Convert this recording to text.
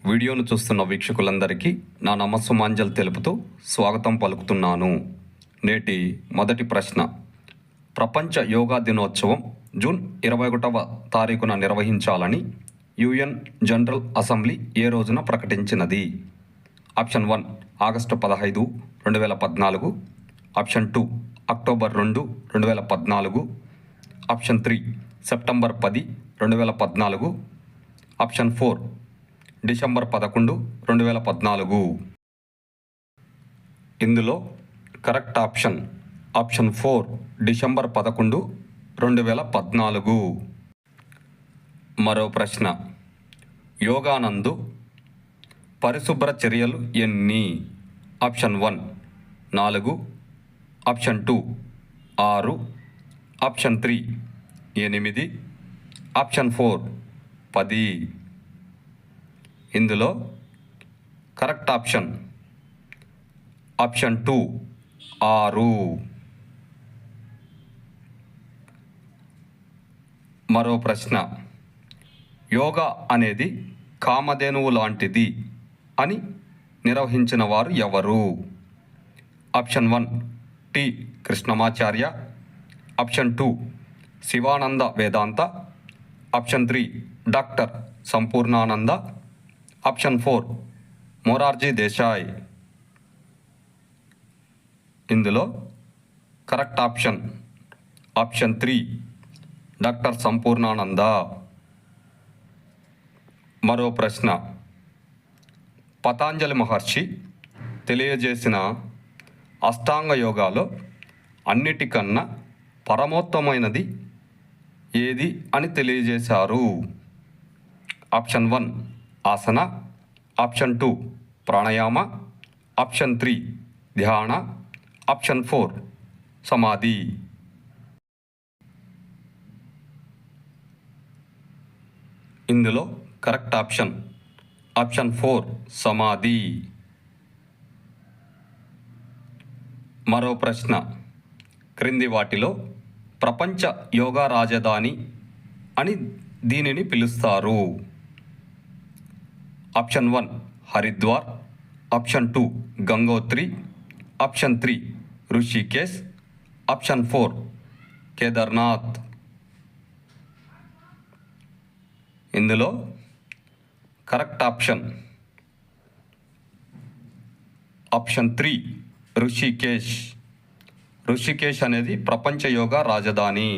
వీడియోను చూస్తున్న వీక్షకులందరికీ నా నమస్సుమాంజలు తెలుపుతూ స్వాగతం పలుకుతున్నాను. నేటి మొదటి ప్రశ్న. ప్రపంచ యోగా దినోత్సవం జూన్ 21వ తారీఖున నిర్వహించాలని యుఎన్ జనరల్ అసెంబ్లీ ఏ రోజున ప్రకటించినది? Option 1 August 15, 2014. Option 2 October 2, 2014. Option 3 September 10, 2014. Option 4 December 11, 2014. ఇందులో కరెక్ట్ ఆప్షన్ 4 డిసెంబర్ 11, 2014. మరో ప్రశ్న. యోగానందు పరిశుభ్ర చర్యలు ఎన్ని? Option 1 4, option 2 6, option 3 8, option 4 10. ఇందులో కరెక్ట్ ఆప్షన్ 2 6. మరో ప్రశ్న. యోగా అనేది కామధేనువు లాంటిది అని నిర్వహించిన వారు ఎవరు? Option 1 T Krishnamacharya, option 2 Sivananda Vedanta, option 3 doctor Sampurnananda, option 4 Morarji Desai. ఇందులో కరెక్ట్ ఆప్షన్ 3 డాక్టర్ సంపూర్ణానంద. మరో ప్రశ్న. పతాంజలి మహర్షి తెలియజేసిన అష్టాంగ యోగాలో అన్నిటికన్నా పరమోత్తమైనది ఏది అని తెలియజేశారు? ఆప్షన్ 1 ఆసన, ఆప్షన్ 2 ప్రాణాయామ, ఆప్షన్ 3 ధ్యాన, ఆప్షన్ 4 సమాధి. ఇందులో కరెక్ట్ ఆప్షన్ 4 సమాధి. మరో ప్రశ్న. క్రింది వాటిలో ప్రపంచ యోగా రాజధాని అని దీనిని పిలుస్తారు? Option 1 Haridwar, option 2 Gangotri, option 3 Rishikesh, option 4 Kedarnath. ఇందులో కరెక్ట్ ఆప్షన్ 3 ఋషికేశ్. ఋషికేశ్ అనేది ప్రపంచ యోగా రాజధాని.